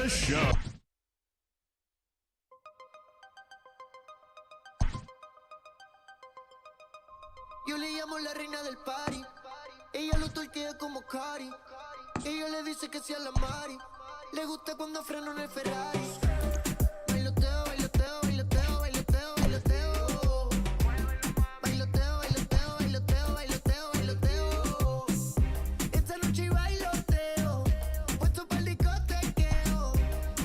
the show. Yo le llamo la reina del party. Ella lo torquea como Cari. Ella le dice que sea la Mari. Le gusta cuando freno en el Ferrari. Bailoteo, bailoteo, bailoteo, bailoteo, bailoteo. Bailoteo, bailoteo, bailoteo, bailoteo, bailoteo. Esta noche hay bailoteo. Puesto para el discotequeo.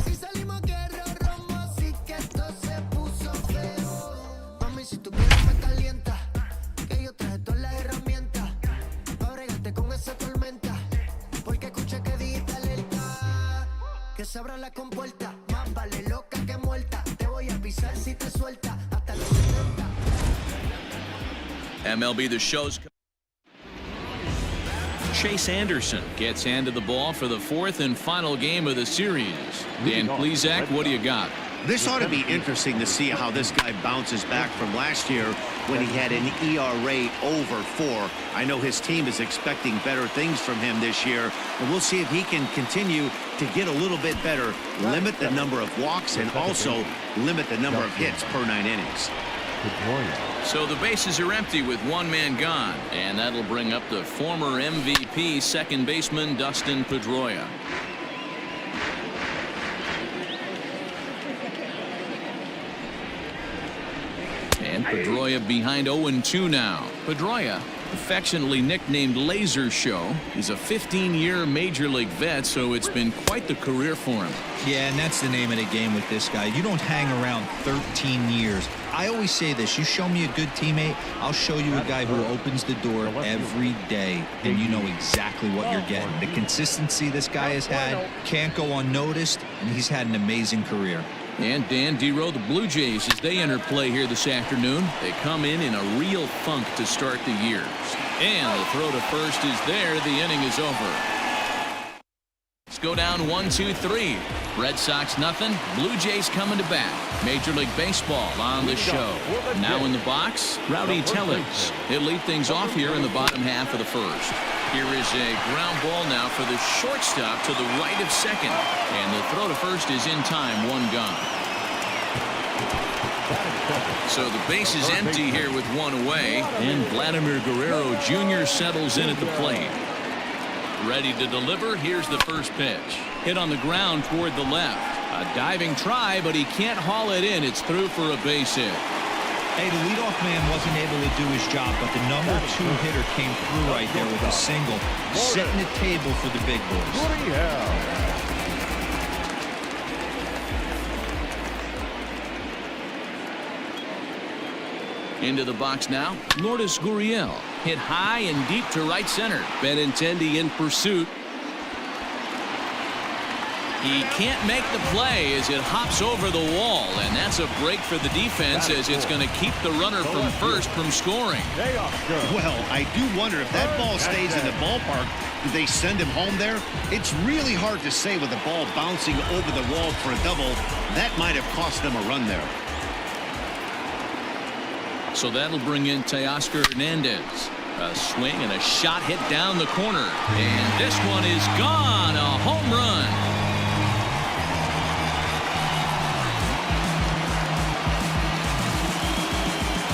Si salimos guerra romo, así que esto se puso feo. Mami, si tú quieres me calienta. Que yo traje todas las herramientas. Pa' bregarte con esa tormenta. Porque escuché que dijiste alerta. Que se abra la compuerta. Más vale loca que muerta. Te voy a pisar si te suelta. Hasta los 70. MLB The Show's Chase Anderson gets handed the ball for the fourth and final game of the series. Dan Plesac, what do you got? This ought to be interesting to see how this guy bounces back from last year when he had an ERA over 4. I know his team is expecting better things from him this year, and we'll see if he can continue to get a little bit better, limit the number of walks, and also limit the number of hits per 9 innings. So the bases are empty with one man gone, and that'll bring up the former MVP second baseman Dustin Pedroia. And Pedroia behind 0-2 now. Pedroia, affectionately nicknamed Laser Show, is a 15-year major league vet, so it's been quite the career for him. Yeah, and that's the name of the game with this guy. You don't hang around 13 years. I always say this, you show me a good teammate, I'll show you a guy who opens the door every day, and you know exactly what you're getting. The consistency this guy has had can't go unnoticed, and he's had an amazing career. And Dan Dero, the Blue Jays, as they enter play here this afternoon, they come in a real funk to start the year. And the throw to first is there. The inning is over. Let's go down 1-2-3. Red Sox nothing. Blue Jays coming to bat. Major League Baseball on the show. Now in the box, Rowdy Tellez. He'll lead things off here in the bottom half of the first. Here is a ground ball now for the shortstop to the right of second. And the throw to first is in time, one gone. So the base is empty here with one away. And Vladimir Guerrero Jr. settles in at the plate. Ready to deliver. Here's the first pitch. Hit on the ground toward the left. A diving try, but he can't haul it in. It's through for a base hit. Hey, the leadoff man wasn't able to do his job, but the number 2 hitter came through right there with a single, setting the table for the big boys. Into the box now, Lourdes Gurriel. Hit high and deep to right center. Benintendi in pursuit. He can't make the play as it hops over the wall, and that's a break for the defense as it's going to keep the runner from first from scoring. Well, I do wonder if that ball stays in the ballpark, do they send him home there? It's really hard to say with the ball bouncing over the wall for a double. That might have cost them a run there. So that'll bring in Teoscar Hernandez. A swing and a shot hit down the corner. And this one is gone. A home run.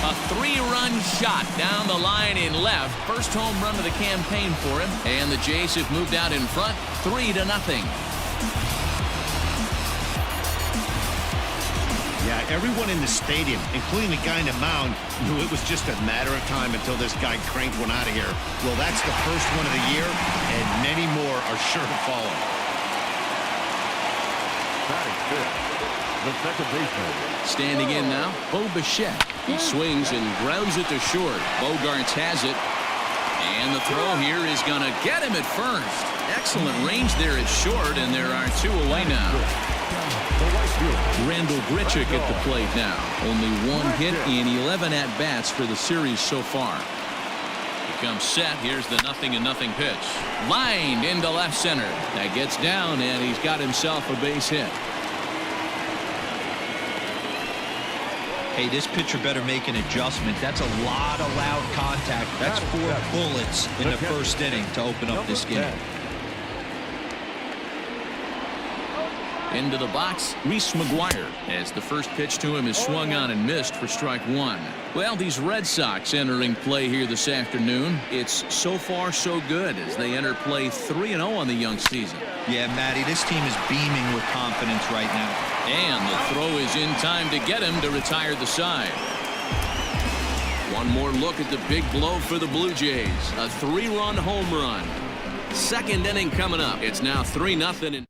A 3-run shot down the line in left. First home run of the campaign for him. And the Jays have moved out in front 3-0. Yeah, everyone in the stadium, including the guy in the mound, knew it was just a matter of time until this guy cranked one out of here. Well, that's the first one of the year, and many more are sure to follow. The second baseman. Standing in now, Bo Bichette. He swings and grounds it to short. Bogarts has it. And the throw here is going to get him at first. Excellent range there at short, and there are 2 away now. Randall Grichuk at the plate now. Only 1 hit in 11 at-bats for the series so far. He comes set. Here's the 0-0 pitch. Lined into left center. That gets down, and he's got himself a base hit. Hey, this pitcher better make an adjustment. That's a lot of loud contact. That's 4 bullets in the first inning to open up this game. Into the box, Reese McGuire, as the first pitch to him is swung on and missed for strike one. Well, these Red Sox entering play here this afternoon. It's so far so good as they enter play 3-0 on the young season. Yeah, Matty, this team is beaming with confidence right now. And the throw is in time to get him to retire the side. One more look at the big blow for the Blue Jays. A 3-run home run. Second inning coming up. It's now 3-0.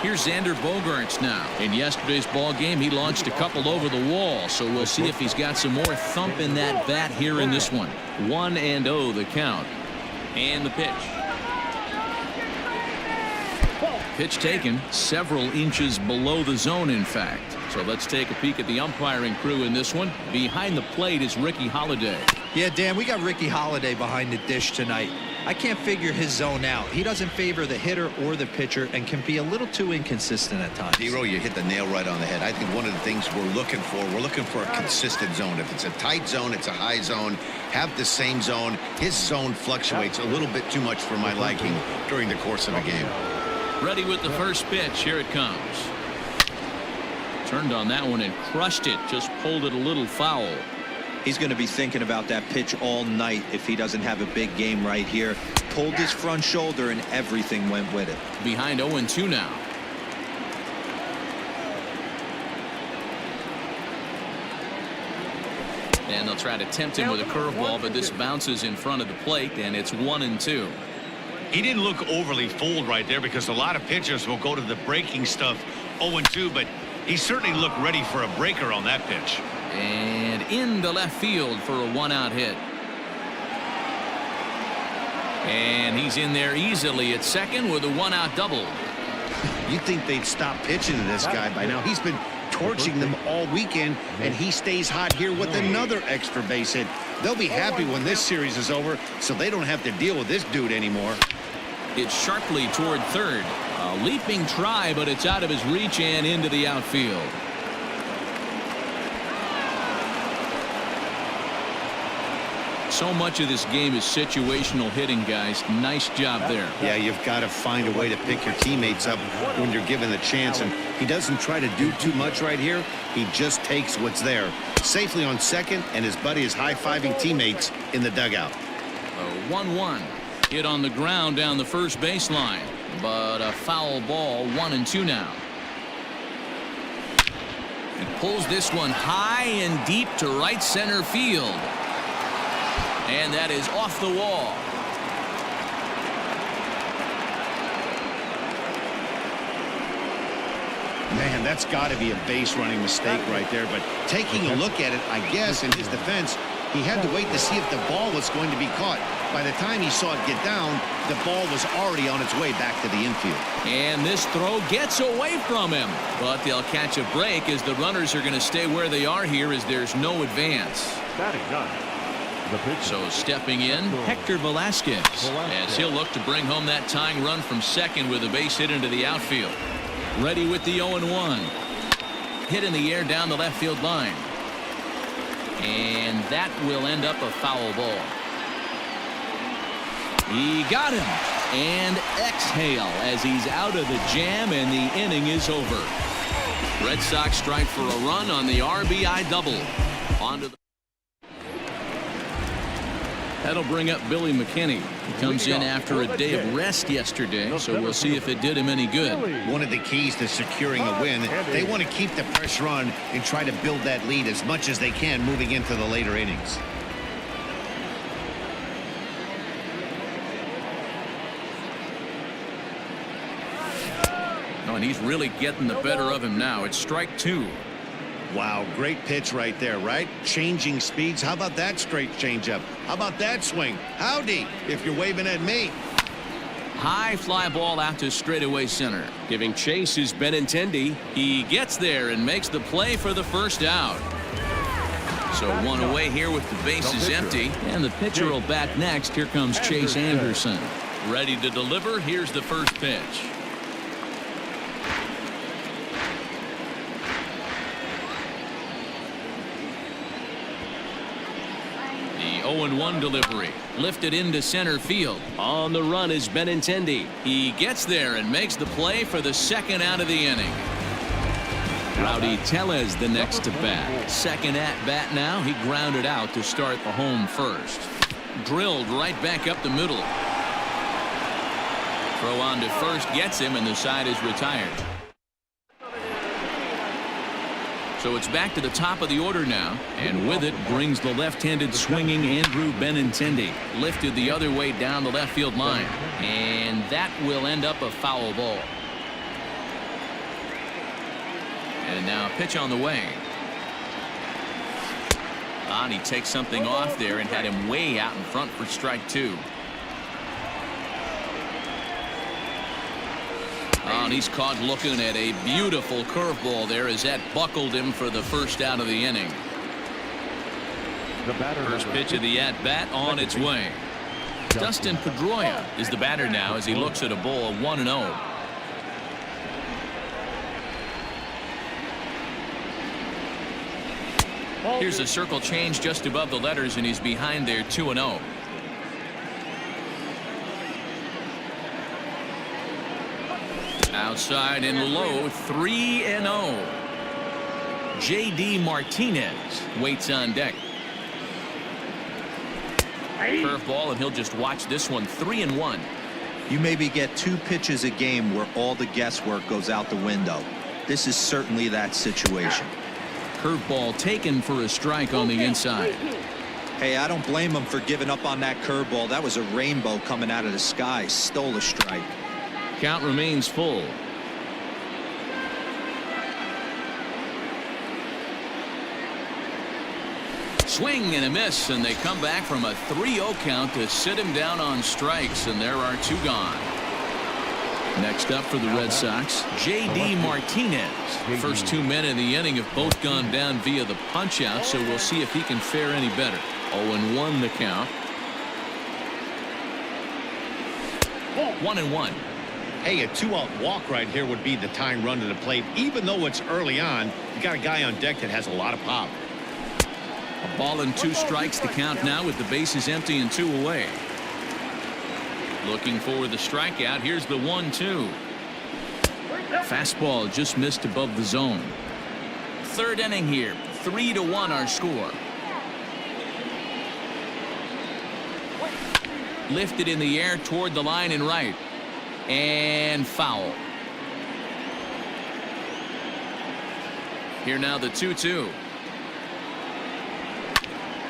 Here's Xander Bogaerts now. In yesterday's ball game, he launched a couple over the wall, so we'll see if he's got some more thump in that bat here in this one. 1-0 the count. And the pitch. Pitch taken several inches below the zone, in fact. So let's take a peek at the umpiring crew in this one. Behind the plate is Ricky Holiday. Yeah, Dan, we got Ricky Holiday behind the dish tonight. I can't figure his zone out. He doesn't favor the hitter or the pitcher and can be a little too inconsistent at times. Zero, you hit the nail right on the head. I think one of the things we're looking for a consistent zone. If it's a tight zone, it's a high zone. Have the same zone. His zone fluctuates a little bit too much for my liking during the course of a game. Ready with the first pitch. Here it comes. Turned on that one and crushed it. Just pulled it a little foul. He's going to be thinking about that pitch all night if he doesn't have a big game right here. Pulled his front shoulder and everything went with it. Behind 0-2 now. And they'll try to tempt him with a curveball, but this bounces in front of the plate, and it's 1-2. He didn't look overly fooled right there because a lot of pitchers will go to the breaking stuff 0-2, but he certainly looked ready for a breaker on that pitch. And into left field for a one-out hit. And he's in there easily at second with a one-out double. You'd think they'd stop pitching to this guy by now. He's been torching them all weekend, and he stays hot here with another extra base hit. They'll be happy when this series is over, so they don't have to deal with this dude anymore. It's sharply toward third. A leaping try, but it's out of his reach and into the outfield. So much of this game is situational hitting, guys. Nice job there. Yeah, you've got to find a way to pick your teammates up when you're given the chance, and he doesn't try to do too much right here. He just takes what's there. Safely on second, and his buddy is high-fiving teammates in the dugout. A 1-1. Hit on the ground down the first baseline, but a foul ball. 1-2 now. He pulls this one high and deep to right center field. And that is off the wall. Man, that's got to be a base running mistake right there. But taking a look at it, I guess, in his defense, he had to wait to see if the ball was going to be caught. By the time he saw it get down, the ball was already on its way back to the infield. And this throw gets away from him. But they'll catch a break as the runners are going to stay where they are here as there's no advance. Batting none. So stepping in, Hector Velasquez, as he'll look to bring home that tying run from second with a base hit into the outfield. Ready with the 0-1. Hit in the air down the left field line. And that will end up a foul ball. He got him. And exhale as he's out of the jam and the inning is over. Red Sox strike for a run on the RBI double. On to the That'll bring up Billy McKinney. He comes in after a day of rest yesterday, so we'll see if it did him any good. One of the keys to securing a win, they want to keep the pressure on and try to build that lead as much as they can moving into the later innings. Oh, and he's really getting the better of him now. It's strike two. Wow, great pitch right there, right? Changing speeds. How about that straight changeup? How about that swing? Howdy, if you're waving at me. High fly ball out to straightaway center. Giving chase is Benintendi. He gets there and makes the play for the first out. So one away here with the bases empty. And the pitcher will bat next. Here comes Chase Anderson. Ready to deliver. Here's the first pitch. 0-1 delivery. Lifted into center field. On the run is Benintendi. He gets there and makes the play for the second out of the inning. Rowdy Tellez the next to bat. Second at bat now. He grounded out to start the home first. Drilled right back up the middle. Throw on to first gets him, and the side is retired. So it's back to the top of the order now, and with it brings the left-handed swinging Andrew Benintendi. Lifted the other way down the left field line, and that will end up a foul ball. And now a pitch on the way. And he takes something off there and had him way out in front for strike two. And he's caught looking at a beautiful curveball there as that buckled him for the first out of the inning. The batter, first pitch of the at-bat on its way. Dustin Pedroia is the batter now as he looks at a ball 1-0. Here's a circle change just above the letters, and he's behind there 2-0. Outside and low, 3-0. J.D. Martinez waits on deck. Curveball, and he'll just watch this one. 3-1. You maybe get 2 pitches a game where all the guesswork goes out the window. This is certainly that situation. Curveball taken for a strike on the inside. Hey, I don't blame him for giving up on that curveball. That was a rainbow coming out of the sky. Stole a strike. Count remains full. Swing and a miss, and they come back from a 3-0 count to sit him down on strikes, and there are 2 gone. Next up for the Red Sox, J.D. Martinez. First 2 men in the inning have both gone down via the punch-out, so we'll see if he can fare any better. 0-1 the count. 1-1. Hey, a 2-out walk right here would be the tying run to the plate. Even though it's early on, you got a guy on deck that has a lot of pop. A ball and 2 strikes to count now with the bases empty and 2 away. Looking for the strikeout. Here's the 1-2. Fastball just missed above the zone. Third inning here. 3-1 our score. Lifted in the air toward the line and right. And foul. Here now the 2-2.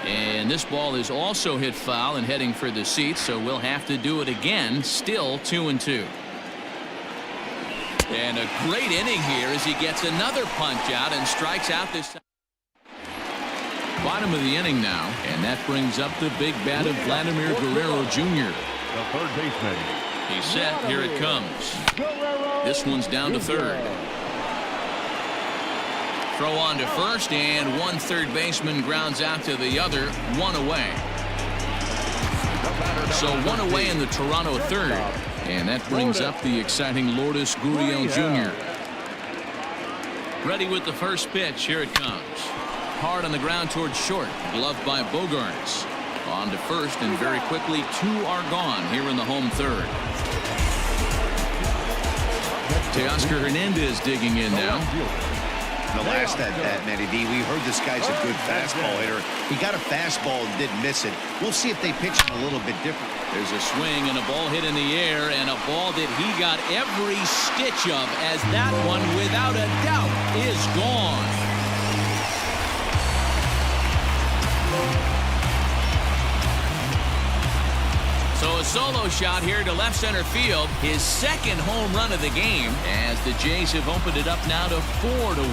And this ball is also hit foul and heading for the seats, so we'll have to do it again. Still 2-2. And a great inning here as he gets another punch out and strikes out this time. Bottom of the inning now, and that brings up the big bat of Vladimir Guerrero Jr. the third baseman. He's set. Here it comes. This one's down to third. Throw on to first, and one third baseman grounds out to the other. 1 away. So 1 away in the Toronto third, and that brings up the exciting Lourdes Gurriel Jr. Ready with the first pitch. Here it comes. Hard on the ground towards short. Gloved by Bogaerts. On to first, and very quickly 2 are gone here in the home third. Teoscar Hernandez digging in now. The last at bat, Matty D, we heard this guy's a good fastball hitter. He got a fastball and didn't miss it. We'll see if they pitch him a little bit different. There's a swing and a ball hit in the air, and a ball that he got every stitch of, as that one, without a doubt, is gone. So a solo shot here to left center field, his second home run of the game, as the Jays have opened it up now to 4-1.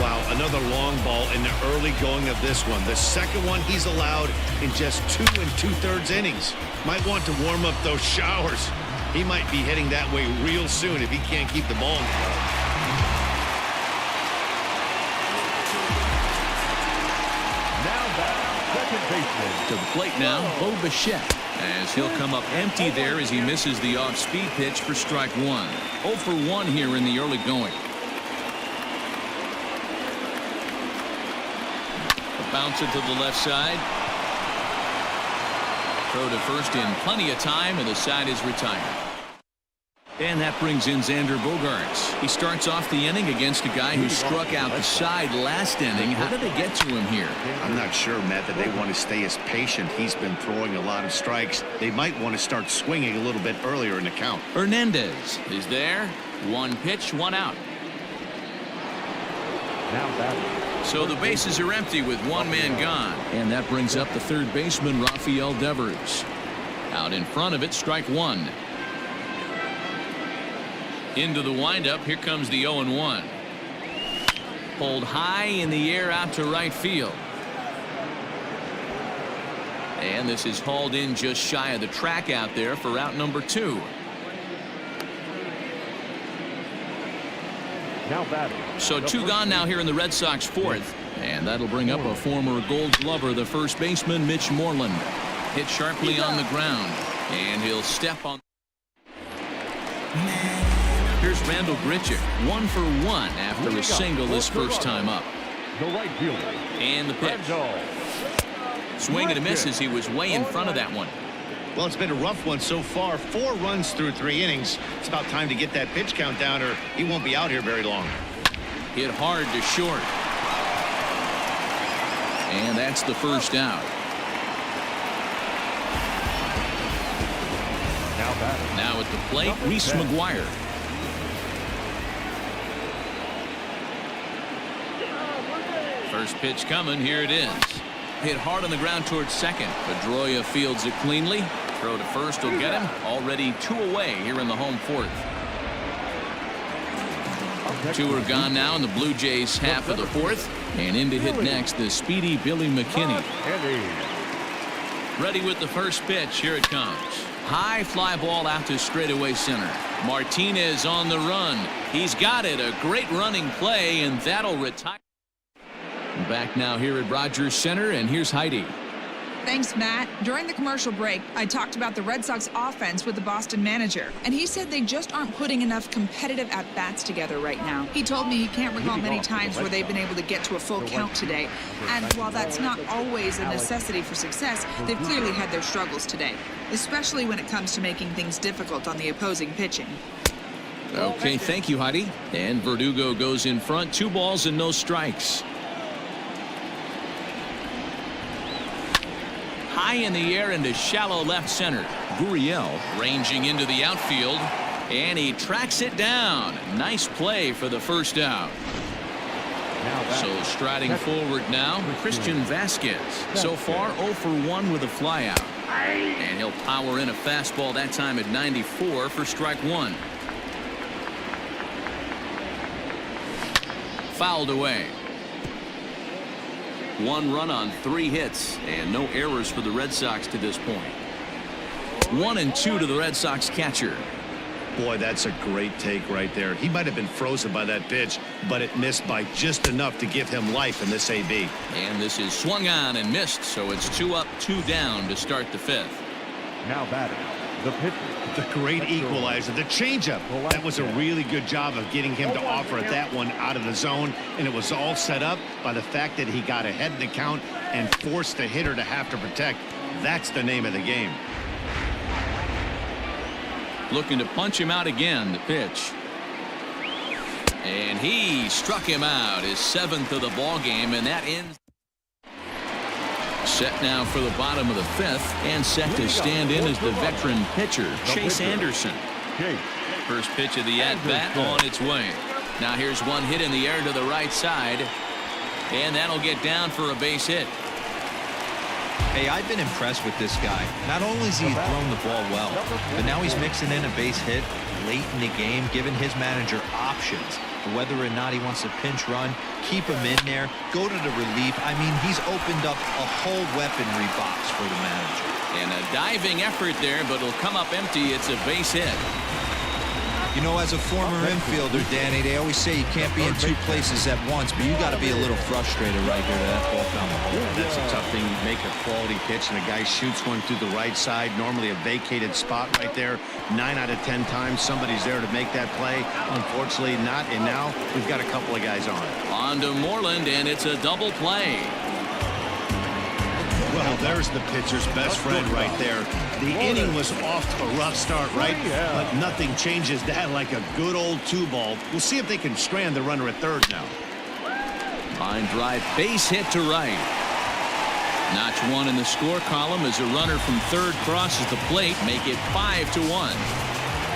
Wow, another long ball in the early going of this one. The second one he's allowed in just 2 2/3 innings. Might want to warm up those showers. He might be heading that way real soon if he can't keep the ball. To the plate now, Bo Bichette, as he'll come up empty there as he misses the off-speed pitch for strike 1. 0 for 1 here in the early going. bounce it to the left side. Throw to first in plenty of time, and the side is retired. And that brings in Xander Bogaerts. He starts off the inning against a guy who struck out the side last inning. How did they get to him here? I'm not sure, Matt, that they want to stay as patient. He's been throwing a lot of strikes. They might want to start swinging a little bit earlier in the count. Hernandez is there. One pitch, one out. Now batting. So the bases are empty with one man gone. And that brings up the third baseman, Rafael Devers. Out in front of it, strike one. Into the windup, here comes the 0-1. Pulled high in the air out to right field. And this is hauled in just shy of the track out there for out number 2. Now batting. So 2 gone now here in the Red Sox fourth. And that'll bring up a former Gold Glover, the first baseman, Mitch Moreland. Hit sharply on the ground. And he'll step on. Here's Randall Grichuk, 1 for 1 after a single his first time up. The right fielder. And the pitch. Swing and a miss as he was way in front of that one. Well, it's been a rough one so far. 4 runs through 3 innings. It's about time to get that pitch count down, or he won't be out here very long. Hit hard to short. And that's the first out. Now batting. Now at the plate, Reese McGuire. First pitch coming. Here it is. Hit hard on the ground towards second. Pedroia fields it cleanly. Throw to first will get him. Already 2 away here in the home fourth. 2 are gone now in the Blue Jays half of the fourth. And in to hit next, the speedy Billy McKinney. Ready with the first pitch. Here it comes. High fly ball out to straightaway center. Martinez on the run. He's got it. A great running play, and that'll retire. Back now here at Rogers Center, and here's Heidi. Thanks, Matt. During the commercial break, I talked about the Red Sox offense with the Boston manager, and he said they just aren't putting enough competitive at-bats together right now. He told me he can't recall many times where they've been able to get to a full count today, and while that's not always a necessity for success, they've clearly had their struggles today, especially when it comes to making things difficult on the opposing pitching. Okay, thank you, Heidi. And Verdugo goes in front. 2 balls and no strikes. High in the air into shallow left center. Gurriel ranging into the outfield, and he tracks it down. Nice play for the first out. So striding forward now, Christian Vasquez. So far 0 for 1 with a flyout. And he'll power in a fastball that time at 94 for strike 1. Fouled away. 1 run on 3 hits, and no errors for the Red Sox to this point. 1 and 2 to the Red Sox catcher. Boy, that's a great take right there. He might have been frozen by that pitch, but it missed by just enough to give him life in this AB. And this is swung on and missed, so it's 2 up, 2 down to start the 5th. Now batting. The pitcher. The great equalizer, the changeup. That was a really good job of getting him to offer at that one out of the zone, and it was all set up by the fact that he got ahead in the count and forced the hitter to have to protect. That's the name of the game. Looking to punch him out again. The pitch. And he struck him out. His 7th of the ball game, and that ends. Set now for the bottom of the 5th, and set to stand in as the veteran pitcher, Chase Anderson. First pitch of the at-bat on its way. Now here's one hit in the air to the right side, and that'll get down for a base hit. Hey, I've been impressed with this guy. Not only has he thrown the ball well, but now he's mixing in a base hit late in the game, giving his manager options. Whether or not he wants to pinch run, keep him in there, go to the relief. I mean, he's opened up a whole weaponry box for the manager. And a diving effort there, but it'll come up empty. It's a base hit. You know, as a former infielder, Danny, they always say you can't be in 2 places at once, but you got to be a little frustrated right here to that ball down the hole. That's a tough thing. You make a quality pitch, and a guy shoots one through the right side, normally a vacated spot right there. 9 out of 10 times, somebody's there to make that play. Unfortunately, not, and now we've got a couple of guys on. On to Moreland, and it's a double play. Well, there's the pitcher's best friend right there. The inning was off to a rough start, right? But nothing changes that like a good old 2-ball. We'll see if they can strand the runner at third now. Line drive, base hit to right. Notch one in the score column as a runner from third crosses the plate, make it 5-1.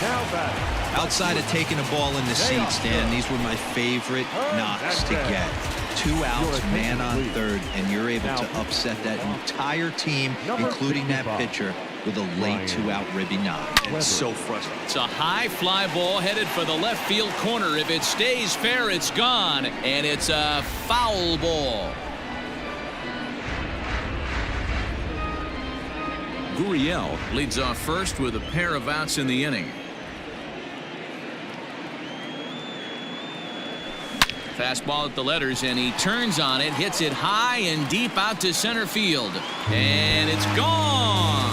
Now batting. Outside of taking a ball in the seats, Dan, these were my favorite knocks to get. 2 outs, man on third, and you're able to upset that entire team, including that pitcher, with a late 2-out ribby knock. It's so frustrating. It's a high fly ball headed for the left field corner. If it stays fair, it's gone, and it's a foul ball. Gurriel leads off first with a pair of outs in the inning. Fastball at the letters, and he turns on it, hits it high and deep out to center field, and it's gone.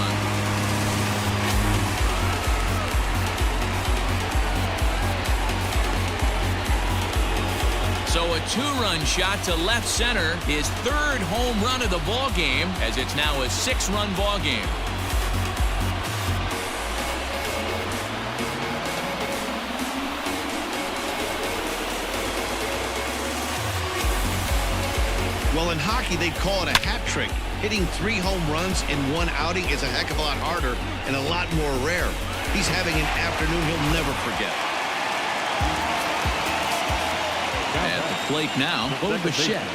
So a 2-run shot to left center, his 3rd home run of the ball game, as it's now a 6-run ball game. Well, in hockey, they'd call it a hat trick. Hitting 3 home runs in 1 outing is a heck of a lot harder and a lot more rare. He's having an afternoon he'll never forget. At the plate now, Bo Bichette.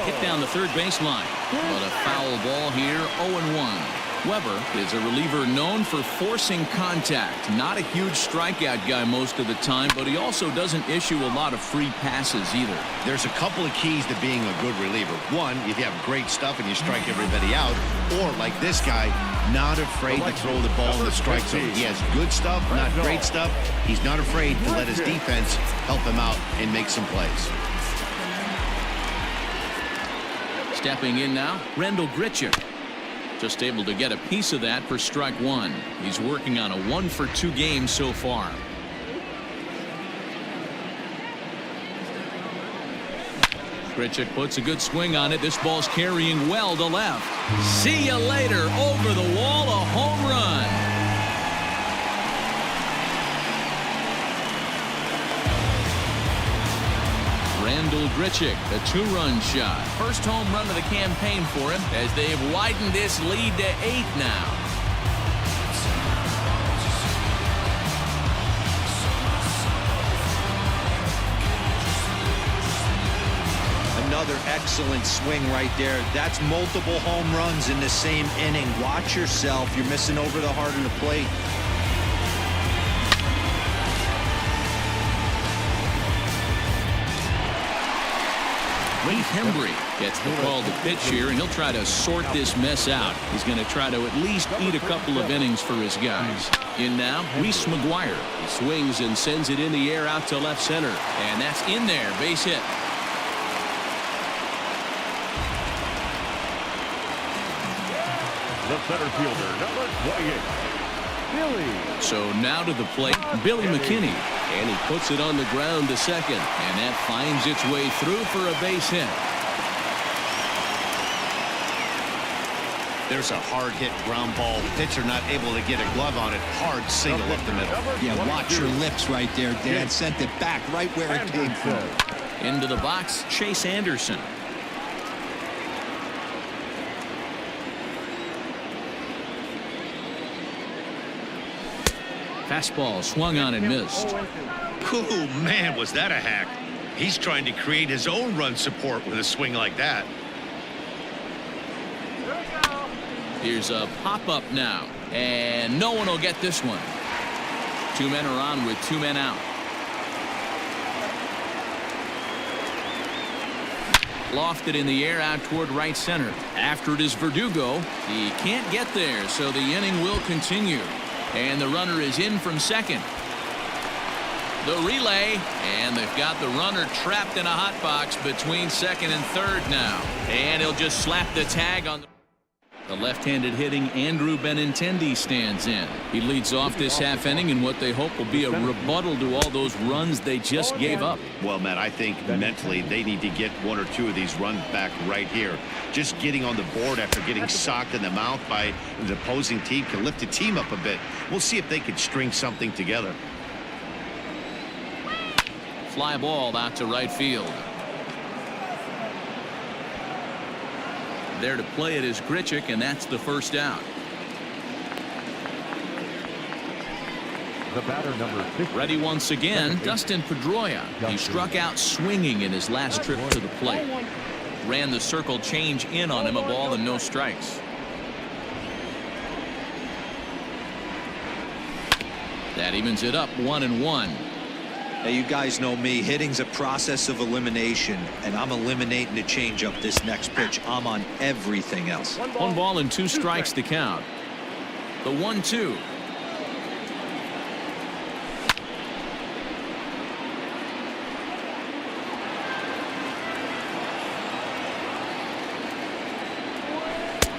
Hit down the third baseline. But a foul ball here, 0-1. Weber is a reliever known for forcing contact. Not a huge strikeout guy most of the time, but he also doesn't issue a lot of free passes either. There's a couple of keys to being a good reliever. One, if you have great stuff and you strike everybody out, or like this guy, not afraid to throw the ball in the strike zone. He has good stuff, not great stuff. He's not afraid to let his defense help him out and make some plays. Stepping in now, Randal Grichuk. Just able to get a piece of that for strike 1. He's working on a 1-for-2 game so far. Grichuk puts a good swing on it. This ball's carrying well to left. See you later. Over the wall, a home run. Randal Grichuk, a 2-run shot. First home run of the campaign for him as they've widened this lead to 8 now. Another excellent swing right there. That's multiple home runs in the same inning. Watch yourself. You're missing over the heart of the plate. Leif Hembry gets the call to pitch here, and he'll try to sort this mess out. He's going to try to at least eat a couple of innings for his guys. In now, Reese McGuire. He swings and sends it in the air out to left center. And that's in there, base hit. The center fielder, number 28, Billy. So now to the plate, Billy McKinney. And he puts it on the ground to second. And that finds its way through for a base hit. There's a hard hit ground ball. Pitcher not able to get a glove on it. Hard single up the middle. Yeah, watch your lips right there, Dan. Sent it back right where it came from. Into the box, Chase Anderson. Fastball swung on and missed. Oh, man, was that a hack. He's trying to create his own run support with a swing like that. Here's a pop-up now, and no one will get this one. 2 men are on with 2 men out. Lofted in the air out toward right center. After it is Verdugo. He can't get there, so the inning will continue. And the runner is in from second. The relay, and they've got the runner trapped in a hot box between second and third now. And he'll just slap the tag on the... The left-handed hitting Andrew Benintendi stands in. He leads off this half inning in what they hope will be a rebuttal to all those runs they just gave up. Well, Matt, I think mentally they need to get one or two of these runs back right here. Just getting on the board after getting socked in the mouth by the opposing team can lift the team up a bit. We'll see if they can string something together. Fly ball out to right field. There to play it is Grichuk, and that's the first out. The batter, number 50. Ready once again, Dustin Pedroia. He struck out swinging in his last trip to the plate. Ran the circle change in on him, a ball and no strikes. That evens it up 1-1. Now, you guys know me. Hitting's a process of elimination, and I'm eliminating the changeup this next pitch. I'm on everything else. 1 ball and 2 strikes to count. The 1-2.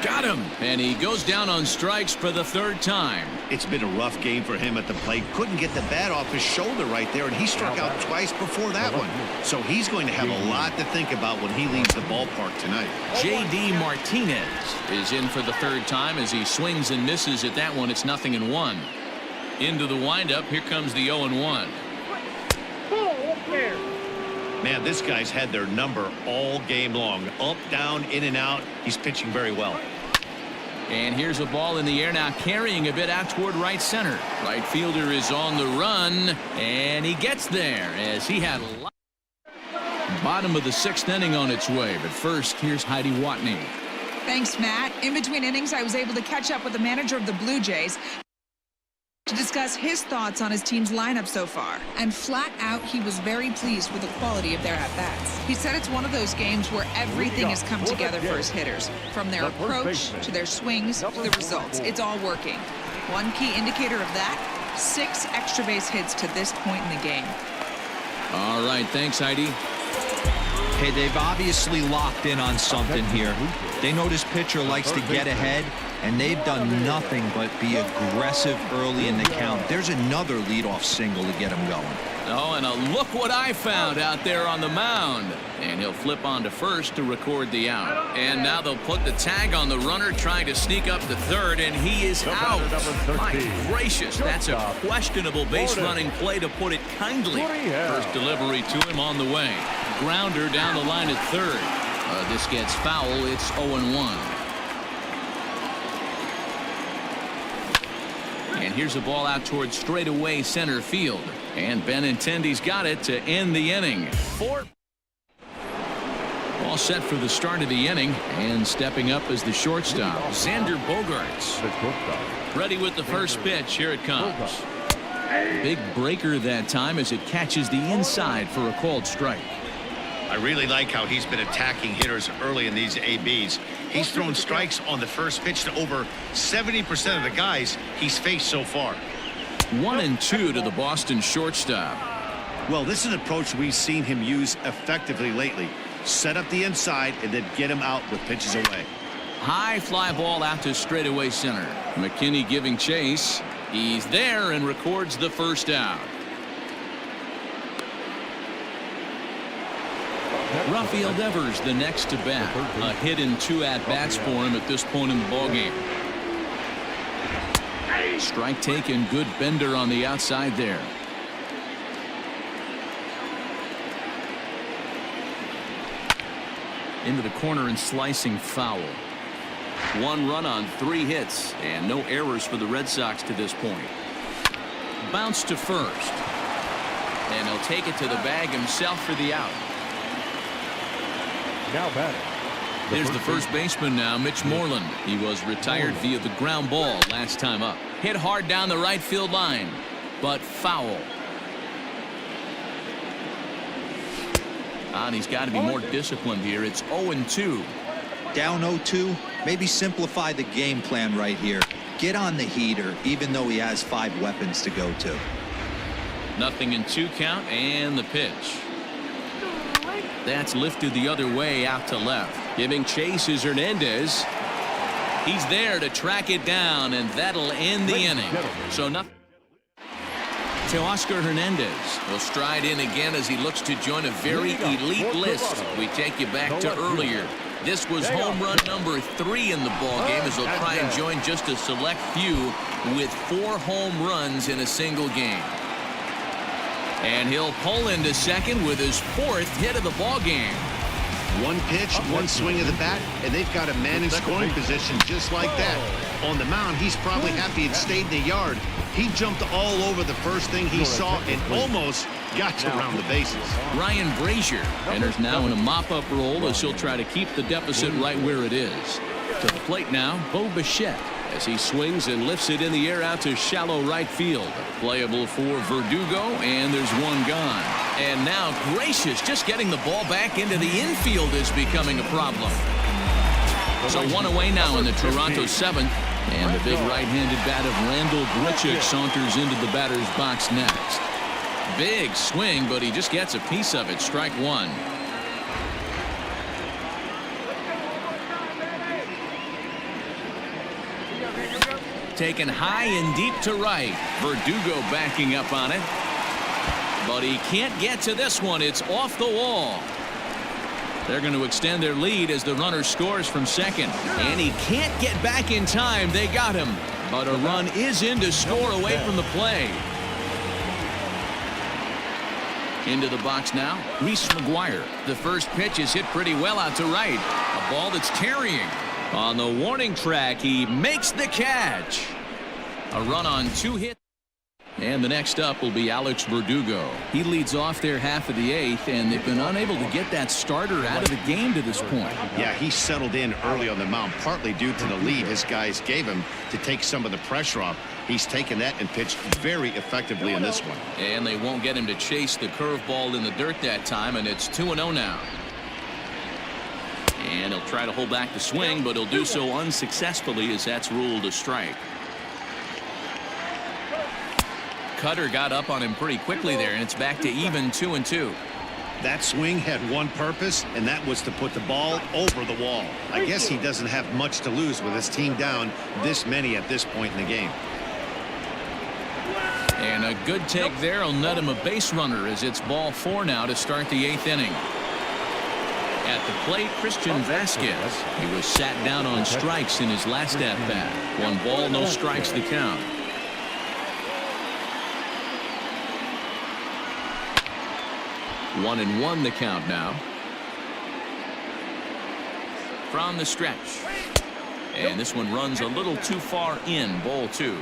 Got him, and he goes down on strikes for the 3rd time. It's been a rough game for him at the plate. Couldn't get the bat off his shoulder right there, and he struck out twice before that one. So he's going to have a lot to think about when he leaves the ballpark tonight. J.D. Martinez is in for the 3rd time as he swings and misses at that one. It's 0-1. Into the windup. Here comes the 0-1. Man, this guy's had their number all game long. Up, down, in and out. He's pitching very well. And here's a ball in the air now, carrying a bit out toward right center. Right fielder is on the run, and he gets there as he had a lot. Bottom of the 6th inning on its way, but first, here's Heidi Watney. Thanks, Matt. In between innings, I was able to catch up with the manager of the Blue Jays to discuss his thoughts on his team's lineup so far. And flat out, he was very pleased with the quality of their at-bats. He said it's one of those games where everything has come together for his hitters. From their approach to their swings to the results. It's all working. One key indicator of that, 6 extra base hits to this point in the game. All right, thanks, Heidi. Hey, they've obviously locked in on something here. They know this pitcher likes to get ahead, and they've done nothing but be aggressive early in the count. There's another leadoff single to get him going. Oh, and look what I found out there on the mound. And he'll flip on to first to record the out. And now they'll put the tag on the runner trying to sneak up to third, and he is out. My gracious, that's a questionable base running play, to put it kindly. First delivery to him on the way. Grounder down the line at third. This gets foul. It's 0-1. And here's a ball out towards straightaway center field. And Benintendi's got it to end the inning. All set for the start of the inning. And stepping up as the shortstop, Xander Bogaerts. Ready with the first pitch. Here it comes. Big breaker that time as it catches the inside for a called strike. I really like how he's been attacking hitters early in these ABs. He's thrown strikes on the first pitch to over 70% of the guys he's faced so far. 1-2 to the Boston shortstop. Well, this is an approach we've seen him use effectively lately. Set up the inside and then get him out with pitches away. High fly ball out to straightaway center. McKinney giving chase. He's there and records the first out. Rafael Devers the next to bat. A hit in 2 at-bats for him at this point in the ballgame. Strike taken. Good bender on the outside there. Into the corner and slicing foul. 1 run on 3 hits and no errors for the Red Sox to this point. Bounce to first. And he'll take it to the bag himself for the out. Now batting. Here's the first baseman now, Mitch Moreland. He was retired via the ground ball last time up. Hit hard down the right field line, but foul. And he's got to be more disciplined here. It's 0-2. Down 0-2. Maybe simplify the game plan right here. Get on the heater, even though he has 5 weapons to go to. 0-2 count, and the pitch. That's lifted the other way out to left. Giving chase is Hernandez. He's there to track it down, and that'll end the inning. So nothing. Teoscar Hernandez will stride in again as he looks to join a very elite list. We take you back to earlier. This was home run number 3 in the ball game as he'll try and join just a select few with 4 home runs in a single game. And he'll pull into second with his 4th hit of the ball game. One pitch, one swing of the bat, and they've got a man in scoring position just like that. On the mound, he's probably happy it stayed in the yard. He jumped all over the first thing he saw and almost got to around the bases. Ryan Brazier enters now in a mop-up role as he'll try to keep the deficit right where it is. To the plate now, Bo Bichette, as he swings and lifts it in the air out to shallow right field. Playable for Verdugo, and there's one gone. And now Gracious just getting the ball back into the infield is becoming a problem. So one away now in the Toronto 7th. And the big right-handed bat of Randal Grichuk saunters into the batter's box next. Big swing, but he just gets a piece of it. Strike 1. Taken high and deep to right. Verdugo backing up on it. But he can't get to this one. It's off the wall. They're going to extend their lead as the runner scores from second. And he can't get back in time. They got him. But a run is in to score away from the play. Into the box now, Reese McGuire. The first pitch is hit pretty well out to right. A ball that's carrying. On the warning track, he makes the catch. A run on 2 hits. And the next up will be Alex Verdugo. He leads off their half of the 8th, and they've been unable to get that starter out of the game to this point. Yeah, he settled in early on the mound, partly due to the lead his guys gave him to take some of the pressure off. He's taken that and pitched very effectively in this one. And they won't get him to chase the curveball in the dirt that time, and it's 2-0 now. And he'll try to hold back the swing, but he'll do so unsuccessfully as that's ruled a strike. Cutter got up on him pretty quickly there, and it's back to even 2-2. That swing had one purpose, and that was to put the ball over the wall. I guess he doesn't have much to lose with his team down this many at this point in the game. And a good take there will net him a base runner as it's ball 4 now to start the 8th inning. At the plate, Christian Vasquez. He was sat down on strikes in his last at-bat. 1 ball, no strikes the count. One and 1 the count now. From the stretch. And this one runs a little too far in, ball 2.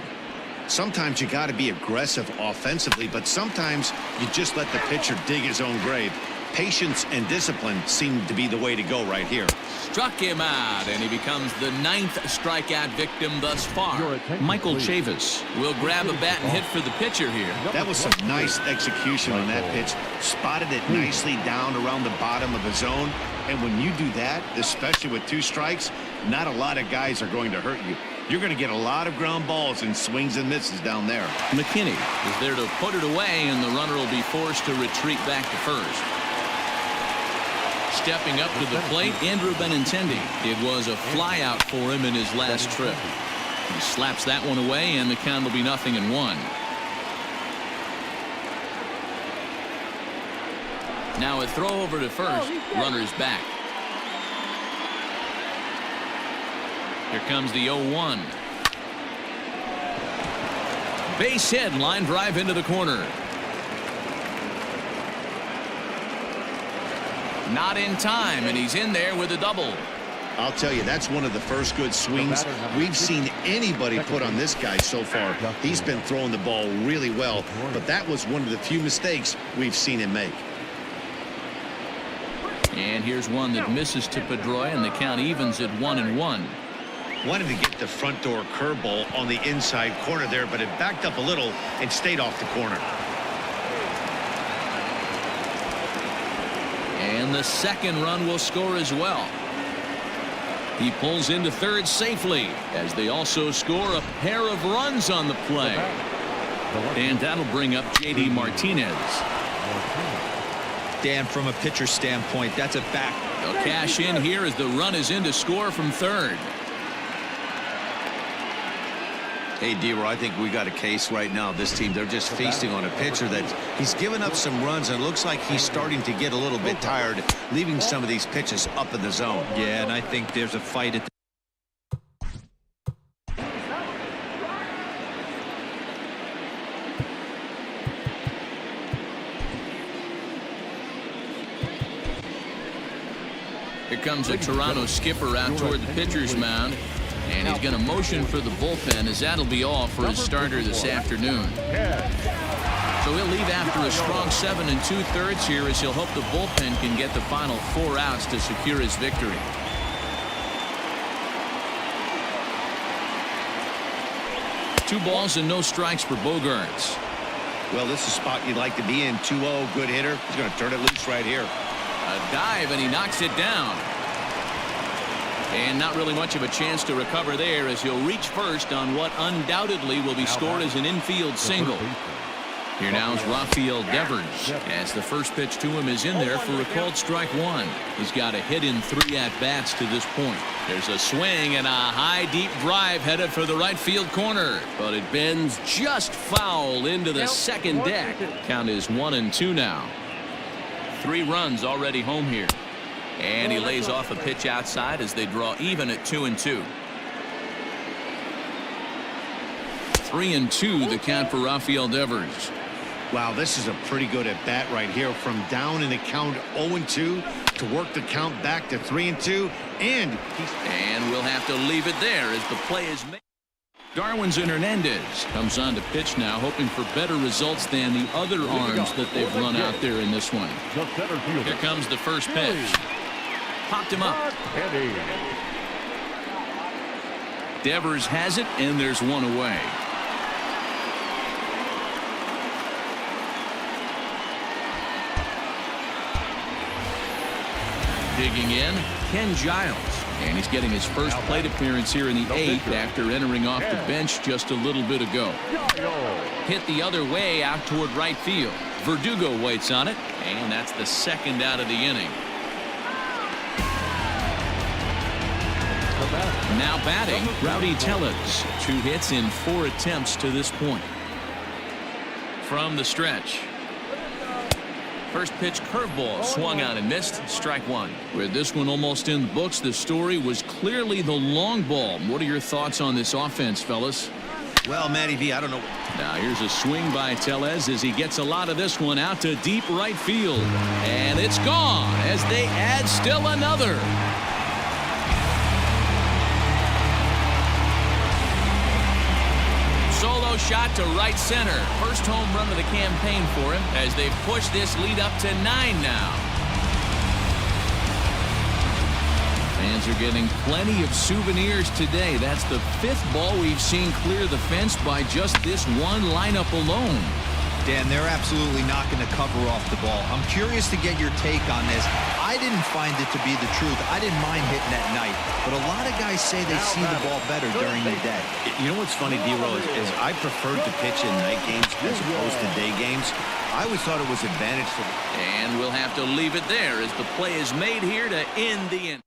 Sometimes you got to be aggressive offensively, but sometimes you just let the pitcher dig his own grave. Patience and discipline seem to be the way to go right here. Struck him out, and he becomes the 9th strikeout victim thus far. Michael Chavis will grab a bat and hit for the pitcher here. That was some nice execution on that pitch. Spotted it nicely down around the bottom of the zone. And when you do that, especially with 2 strikes, not a lot of guys are going to hurt you. You're going to get a lot of ground balls and swings and misses down there. McKinney is there to put it away, and the runner will be forced to retreat back to first. Stepping up to the plate, Andrew Benintendi. It was a flyout for him in his last trip. He slaps that one away, and the count will be 0-1. Now a throw over to first. Runner's back. Here comes the 0-1. Base hit, line drive into the corner. Not in time, and he's in there with a double. I'll tell you, that's one of the first good swings we've seen anybody put on this guy so far. He's been throwing the ball really well, but that was one of the few mistakes we've seen him make. And here's one that misses to Pedroia, and the count evens at 1-1. Wanted to get the front door curveball on the inside corner there, but it backed up a little and stayed off the corner. And the second run will score as well. He pulls into third safely as they also score a pair of runs on the play. And that'll bring up J.D. Martinez. Dan, from a pitcher standpoint, that's a back. They'll cash in here as the run is in to score from third. Hey, D-Roy, I think we got a case right now. This team, they're just feasting on a pitcher that he's given up some runs, and it looks like he's starting to get a little bit tired, leaving some of these pitches up in the zone. Yeah, and I think there's a fight at the Here comes a Toronto skipper out toward the pitcher's mound. And he's going to motion for the bullpen, as that'll be all for his starter this afternoon. So he'll leave after a strong 7 2/3 here, as he'll hope the bullpen can get the final 4 outs to secure his victory. Two balls and no strikes for Bogaerts. Well, this is a spot you'd like to be in. 2-0, good hitter. He's going to turn it loose right here. A dive, and he knocks it down. And not really much of a chance to recover there, as he'll reach first on what undoubtedly will be scored as an infield single. Here now is Rafael Devers, as the first pitch to him is in there for a called strike 1. He's got a hit in 3 at-bats to this point. There's a swing and a high, deep drive headed for the right field corner. But it bends just foul into the second deck. Count is 1-2 now. 3 runs already home here. And he lays off a pitch outside as they draw even at 2-2. 3-2 the count for Rafael Devers. Wow, this is a pretty good at bat right here, from down in the count 0-2 to work the count back to 3-2, and we'll have to leave it there as the play is made. Darwinzon Hernandez comes on to pitch now, hoping for better results than the other arms that they've run out there in this one. Here comes the first pitch. Popped him up. Devers has it, and there's one away. Digging in, Ken Giles. And he's getting his first plate appearance here in the 8th after entering off the bench just a little bit ago. Hit the other way out toward right field. Verdugo waits on it, and that's the second out of the inning. Now batting, Rowdy Tellez. 2 hits in 4 attempts to this point. From the stretch. First pitch curveball swung on and missed. Strike 1. With this one almost in the books, the story was clearly the long ball. What are your thoughts on this offense, fellas? Well, Matty V, I don't know. Now here's a swing by Tellez as he gets a lot of this one out to deep right field. And it's gone as they add still another. Solo shot to right center. First home run of the campaign for him as they've pushed this lead up to 9 now. Fans are getting plenty of souvenirs today. That's the 5th ball we've seen clear the fence by just this one lineup alone. Dan, they're absolutely not going to cover off the ball. I'm curious to get your take on this. I didn't find it to be the truth. I didn't mind hitting at night, but a lot of guys say they see the ball better during the day. You know what's funny, D-Rose, is I preferred to pitch in night games as opposed to day games. I always thought it was advantage for them. And we'll have to leave it there as the play is made here to end the inning.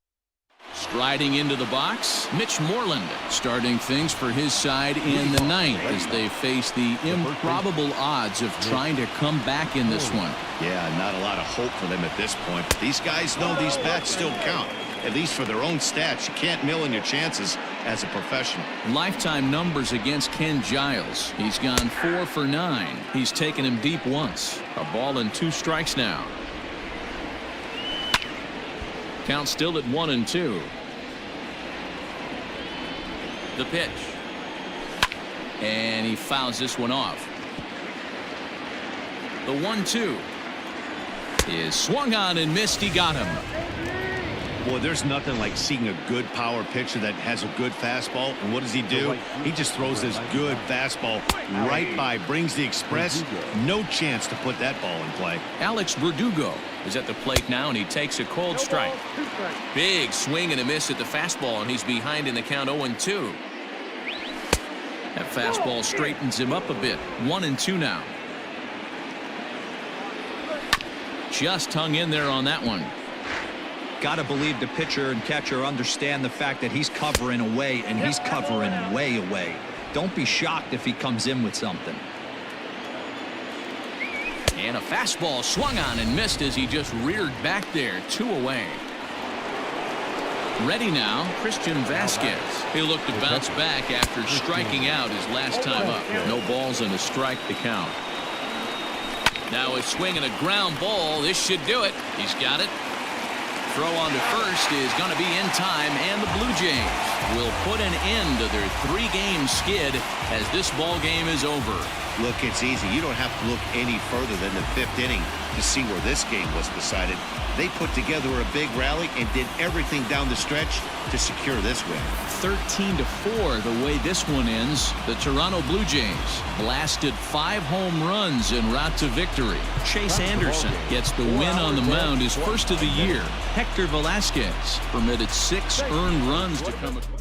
Striding into the box, Mitch Moreland starting things for his side in the 9th as they face the improbable odds of trying to come back in this one. Yeah, not a lot of hope for them at this point. These guys know these bats still count, at least for their own stats. You can't mill in your chances as a professional. Lifetime numbers against Ken Giles. He's gone 4 for 9. He's taken him deep once. A ball and 2 strikes now. Count still at 1-2. The pitch. And he fouls this one off. The 1-2 is swung on and missed. He got him. Boy, there's nothing like seeing a good power pitcher that has a good fastball. And what does he do? He just throws this good fastball right by, brings the express. No chance to put that ball in play. Alex Verdugo is at the plate now, and he takes a cold strike. Big swing and a miss at the fastball, and he's behind in the count 0-2. That fastball straightens him up a bit. 1-2 now. Just hung in there on that one. Got to believe the pitcher and catcher understand the fact that he's covering away, and he's covering way away. Don't be shocked if he comes in with something. And a fastball swung on and missed as he just reared back there. 2 away. Ready now, Christian Vasquez. He'll look to bounce back after striking out his last time up. No balls and a strike to count. Now a swing and a ground ball. This should do it. He's got it. Throw on to first is going to be in time, and the Blue Jays will put an end to their 3-game skid as this ball game is over. Look, it's easy. You don't have to look any further than the 5th inning to see where this game was decided. They put together a big rally and did everything down the stretch to secure this win. 13-4 the way this one ends. The Toronto Blue Jays blasted 5 home runs en route to victory. Chase Anderson gets the win on the mound, his first of the year. Hector Velasquez permitted 6 earned runs to come across.